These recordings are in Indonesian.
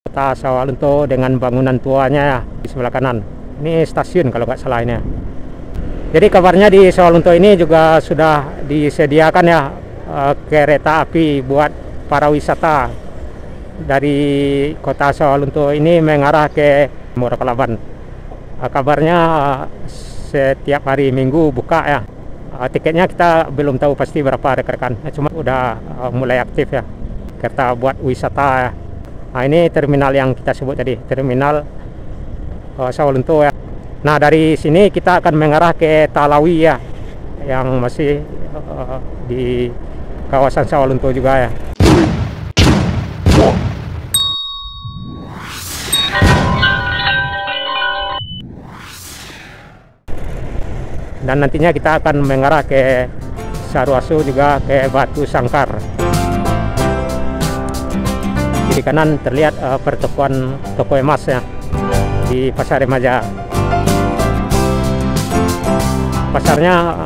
Kota Sawalunto dengan bangunan tuanya ya di sebelah kanan. Ini stasiun kalau nggak salah ini. Jadi kabarnya di Sawalunto ini juga sudah disediakan ya kereta api buat para wisata dari kota Sawalunto ini mengarah ke Muara Palawan. Kabarnya setiap hari Minggu buka ya. Tiketnya kita belum tahu pasti berapa rekan-rekan. Cuma udah mulai aktif ya kereta buat wisata ya. Nah, ini terminal yang kita sebut tadi, terminal Sawalunto ya. Nah, dari sini kita akan mengarah ke Talawi ya, yang masih di kawasan Sawalunto juga ya. Dan nantinya kita akan mengarah ke Saruasu juga ke Batu Sangkar. Di kanan terlihat pertokoan toko emas ya di Pasar Remaja. Pasarnya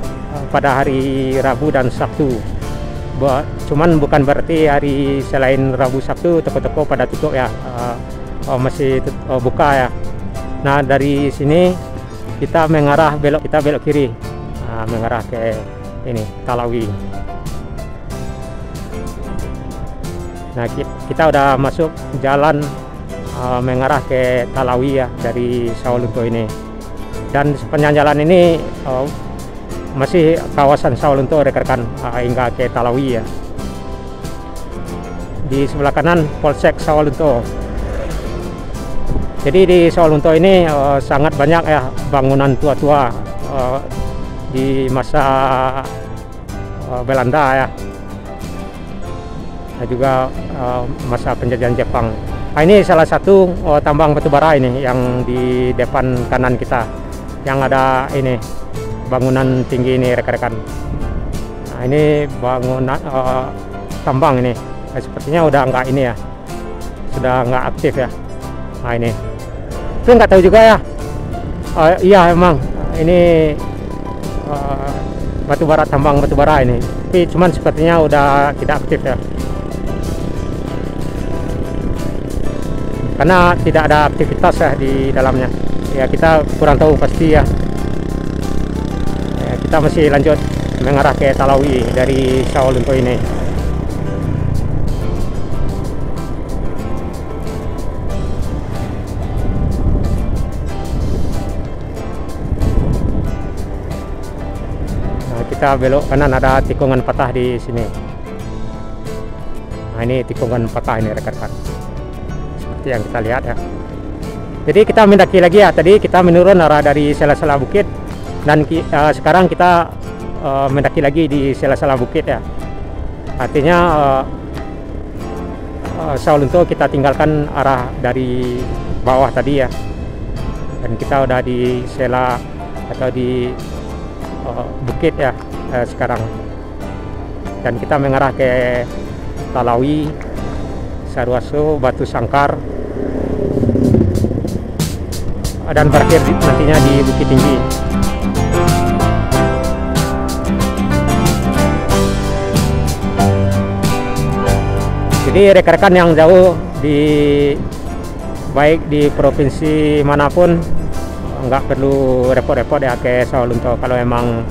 pada hari Rabu dan Sabtu. Cuman bukan berarti hari selain Rabu Sabtu toko-toko pada tutup ya, masih buka ya. Nah, dari sini kita belok kiri, mengarah ke ini Talawi. Nah, kita udah masuk jalan mengarah ke Talawi ya dari Sawalunto ini. Dan sepanjang jalan ini masih kawasan Sawalunto rekan-rekan hingga ke Talawi ya. Di sebelah kanan Polsek Sawalunto. Jadi di Sawalunto ini sangat banyak ya bangunan tua-tua di masa Belanda ya. Dan juga masa penjajahan Jepang. Nah, ini salah satu tambang batubara ini yang di depan kanan kita, yang ada ini bangunan tinggi ini rekan-rekan. Nah, ini bangunan tambang ini. Nah, sepertinya udah nggak ini ya, sudah nggak aktif ya. Nah, ini tapi nggak tahu juga ya. Iya emang ini batubara, tambang batubara ini, tapi cuman sepertinya udah tidak aktif ya. Karena tidak ada aktivitas ya di dalamnya. Ya, kita kurang tahu pasti ya. Kita masih lanjut mengarah ke Talawi dari Sawalunto ini. Nah, kita belok kanan, ada tikungan patah di sini. Nah, ini tikungan patah ini rekan-rekan, yang kita lihat ya. Jadi kita mendaki lagi ya. Tadi kita menurun arah dari sela-sela bukit, dan sekarang kita mendaki lagi di sela-sela bukit ya. Artinya Sawalunto kita tinggalkan arah dari bawah tadi ya, dan kita udah di sela atau di bukit ya sekarang. Dan kita mengarah ke Talawi, Saruasu, Batu Sangkar, dan berakhir nantinya di Bukit Tinggi. Jadi rekan-rekan yang jauh baik di provinsi manapun, nggak perlu repot-repot ya ke Sawalunto. Kalau emang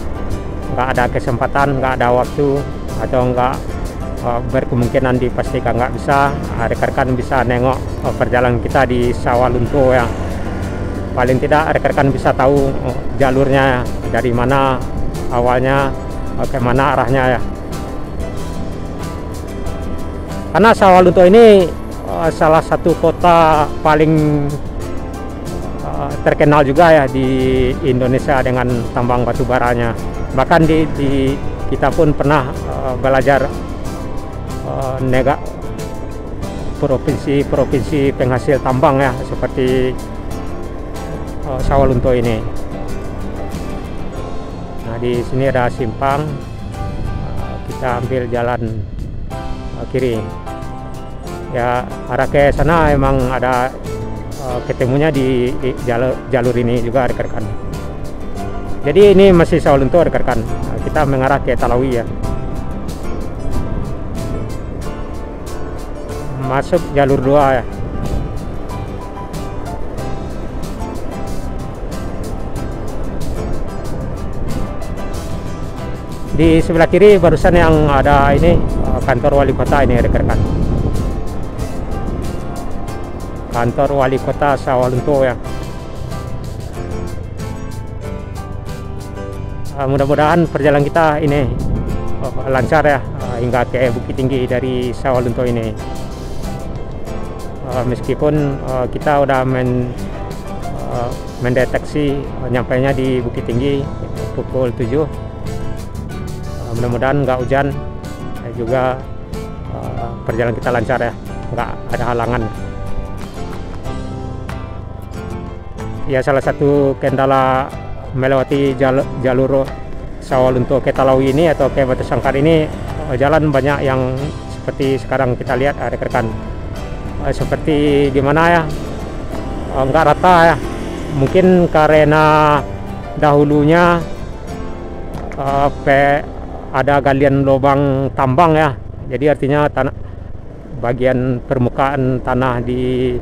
nggak ada kesempatan, nggak ada waktu, atau nggak berkemungkinan dipastikan nggak bisa, rekan-rekan bisa nengok perjalanan kita di Sawalunto ya. Paling tidak rekan-rekan bisa tahu jalurnya dari mana awalnya, ke mana arahnya ya. Karena Sawalunto ini salah satu kota paling terkenal juga ya di Indonesia dengan tambang batu baranya. Bahkan kita pun pernah belajar provinsi penghasil tambang ya, seperti Sawalunto ini. Nah, di sini ada simpang, kita ambil jalan kiri ya, arah ke sana emang ada ketemunya di jalur ini juga rekan-rekan. Jadi ini masih Sawalunto rekan-rekan, kita mengarah ke Talawi ya. Masuk jalur 2 ya. Di sebelah kiri barusan yang ada ini kantor wali kota ini rekan-rekan. Kantor wali kota Sawalunto ya. Mudah-mudahan perjalanan kita ini lancar ya hingga ke Bukit Tinggi dari Sawalunto ini. Meskipun kita udah mendeteksi nyampainya di Bukit Tinggi pukul 7. Mudah-mudahan nggak hujan, juga perjalanan kita lancar ya, nggak ada halangan. Ya, salah satu kendala melewati jalur Sawalunto ke Talawi ini atau ke Batu Sangkar ini, jalan banyak yang seperti sekarang kita lihat rekan-rekan, seperti gimana ya, nggak rata ya. Mungkin karena dahulunya ada galian lubang tambang ya, jadi artinya bagian permukaan tanah di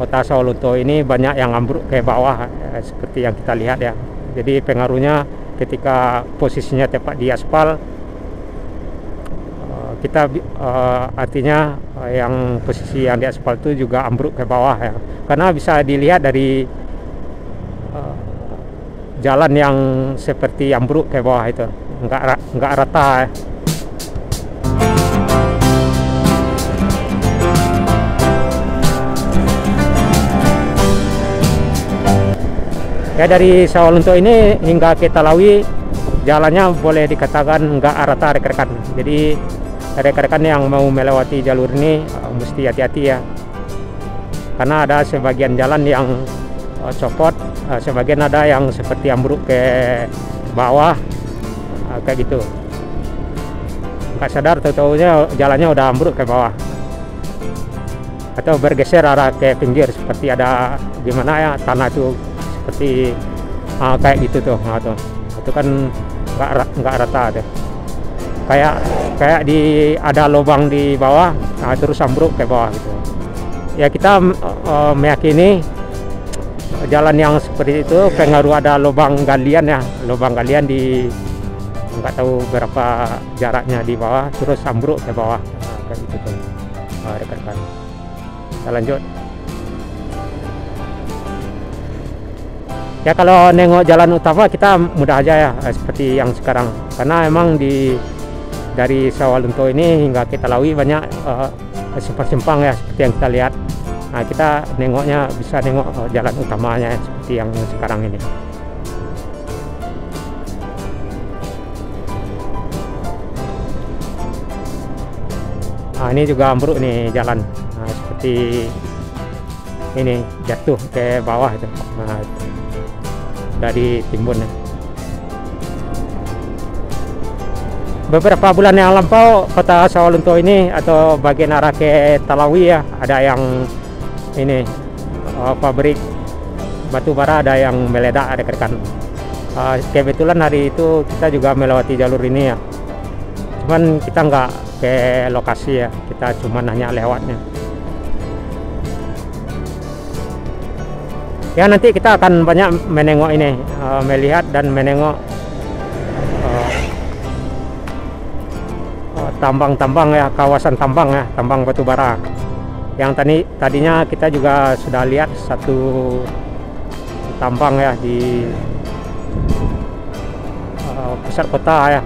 kota Sawalunto ini banyak yang ambruk ke bawah seperti yang kita lihat ya. Jadi pengaruhnya ketika posisinya tepat di aspal, kita artinya yang posisi yang di aspal itu juga ambruk ke bawah ya, karena bisa dilihat dari jalan yang seperti ambruk ke bawah itu, nggak rata ya. Ya, dari Sawalunto ini hingga ke Talawi jalannya boleh dikatakan nggak rata rekan-rekan. Jadi rekan-rekan yang mau melewati jalur ini mesti hati-hati ya, karena ada sebagian jalan yang copot, sebagian ada yang seperti ambruk ke bawah kayak gitu. Nggak sadar tahu-tahunya jalannya udah ambruk ke bawah atau bergeser arah ke pinggir, seperti ada gimana ya, tanah itu seperti kayak gitu tuh. Nah, itu kan nggak rata deh, kayak ada lubang di bawah, terus ambruk ke bawah gitu ya. Kita meyakini jalan yang seperti itu pengaruh ada lubang galian ya, lubang galian di nggak tahu berapa jaraknya di bawah, terus ambruk ke bawah kayak gitu tuh rekan-rekan. Kita lanjut ya. Kalau nengok jalan utama kita mudah aja ya, seperti yang sekarang, karena emang dari Sawalunto ini hingga ke Talawi banyak simpang-simpang ya, seperti yang kita lihat. Nah, kita nengoknya bisa nengok jalan utamanya seperti yang sekarang ini. Nah, ini juga ambruk nih jalan, seperti ini jatuh ke bawah itu. Nah, dari timbun ya. Beberapa bulan yang lampau kota Sawalunto ini atau bagian arah ke Talawi ya, ada yang ini pabrik batu bara ada yang meledak rekan-rekan. Kebetulan hari itu kita juga melewati jalur ini ya, cuman kita nggak ke lokasi ya, kita cuman hanya lewatnya ya. Nanti kita akan banyak menengok ini, melihat dan menengok tambang-tambang ya, kawasan tambang ya, tambang batu bara. Yang tadinya kita juga sudah lihat satu tambang ya di pusat kota ya,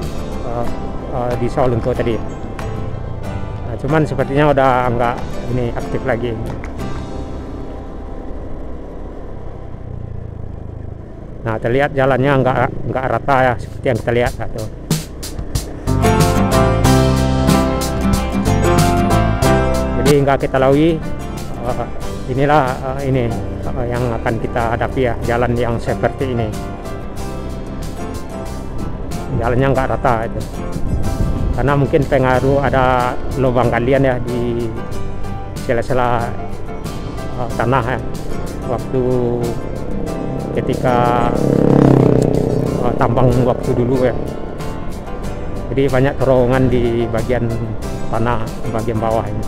di Sawalunto tadi. Nah, cuman sepertinya udah nggak ini aktif lagi. Nah, terlihat jalannya nggak rata ya, seperti yang kita lihat tuh. Jadi hingga ke Talawi, inilah ini yang akan kita hadapi ya, jalan yang seperti ini. Jalannya nggak rata itu, karena mungkin pengaruh ada lubang galian ya di sela-sela tanah ya, waktu ketika tambang waktu dulu ya. Jadi banyak terowongan di bagian tanah bagian bawah ini.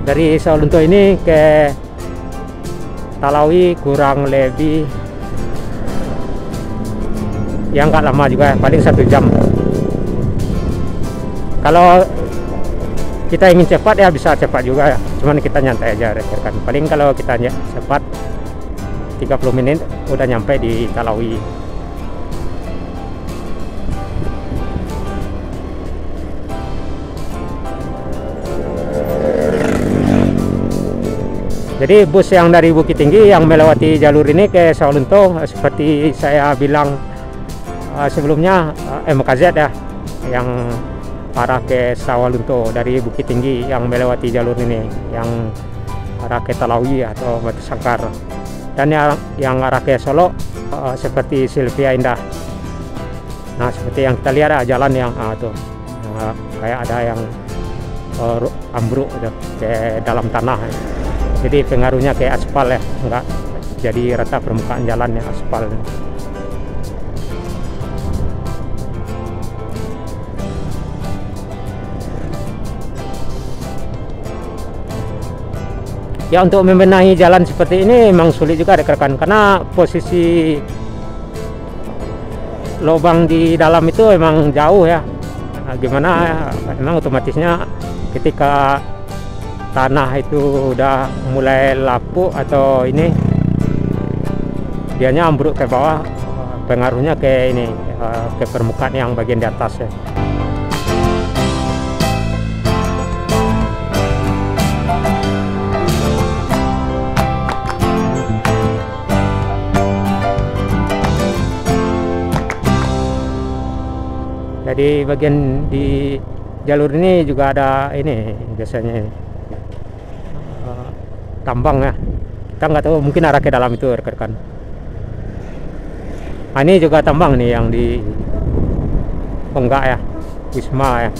Dari Sawalunto ini ke Talawi kurang lebih ya nggak lama juga, paling 1 jam. Kalau kita ingin cepat ya bisa cepat juga ya, cuman kita nyantai aja rekan. Paling kalau kita cepat 30 menit udah nyampe di Talawi. Jadi bus yang dari Bukit Tinggi yang melewati jalur ini ke Sawalunto, seperti saya bilang sebelumnya, MKZ ya, yang arah ke Sawalunto dari Bukit Tinggi yang melewati jalur ini, yang arah ke Talawi atau Batu Sangkar. Dan yang arah ke Solo seperti Sylvia Indah. Nah, seperti yang kita lihat jalan yang tuh kayak ada yang ambruk ke dalam tanah. Jadi pengaruhnya kayak aspal ya, enggak jadi rata permukaan jalannya aspal. Ya, untuk membenahi jalan seperti ini memang sulit juga rekan, karena posisi lubang di dalam itu memang jauh ya. Nah, gimana ya, memang otomatisnya ketika tanah itu udah mulai lapuk atau ini, dianya ambruk ke bawah, pengaruhnya ke ini, ke permukaan yang bagian di atas ya. Jadi bagian di jalur ini juga ada ini biasanya tambang ya. Kita nggak tahu, mungkin arah ke dalam itu rekan-rekan. Nah, ini juga tambang nih yang di Enggak ya, Wisma ya.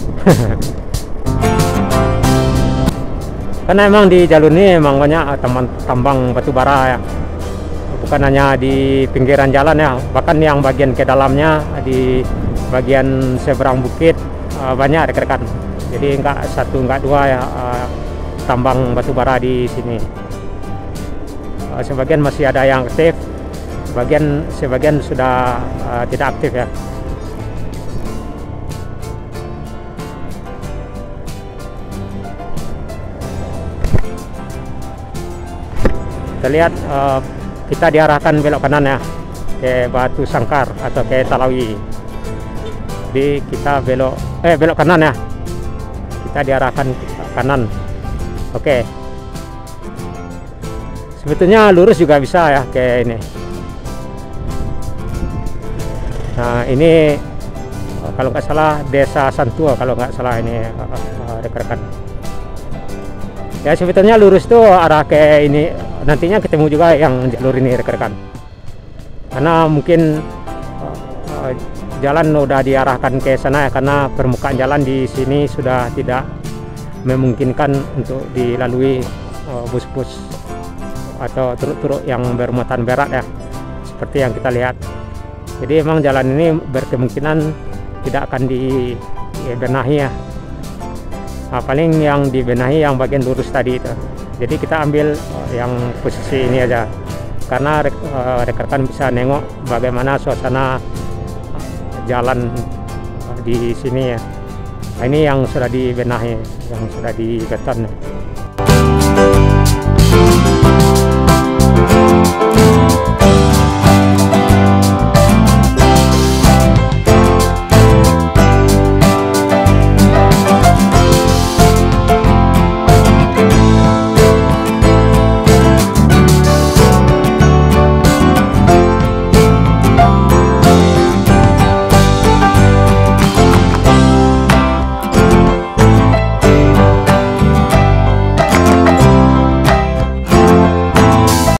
Karena emang di jalur ini emang banyak tambang batu bara ya. Bukan hanya di pinggiran jalan ya, bahkan yang bagian ke dalamnya di bagian seberang bukit banyak rekan-rekan. Jadi enggak satu enggak dua ya tambang batu bara di sini. Sebagian masih ada yang aktif, sebagian sudah tidak aktif ya. Kita lihat kita diarahkan belok kanan ya ke Batu Sangkar atau ke Talawi. Jadi kita belok kanan ya, kita diarahkan ke kanan. Oke, sebetulnya lurus juga bisa ya ke ini. Nah, ini kalau nggak salah Desa Santua, kalau nggak salah ini rekan-rekan. Ya, sebetulnya lurus tuh arah ke ini, nantinya ketemu juga yang jalur ini rekan-rekan. Karena mungkin jalan udah diarahkan ke sana ya, karena permukaan jalan di sini sudah tidak memungkinkan untuk dilalui bus-bus atau truk-truk yang bermuatan berat ya, seperti yang kita lihat. Jadi emang jalan ini berkemungkinan tidak akan dibenahi ya. Nah, paling yang dibenahi yang bagian lurus tadi itu. Jadi kita ambil yang posisi ini aja, karena rekan-rekan bisa nengok bagaimana suasana jalan di sini ya. Nah, ini yang sudah dibenahi, yang sudah dibeton.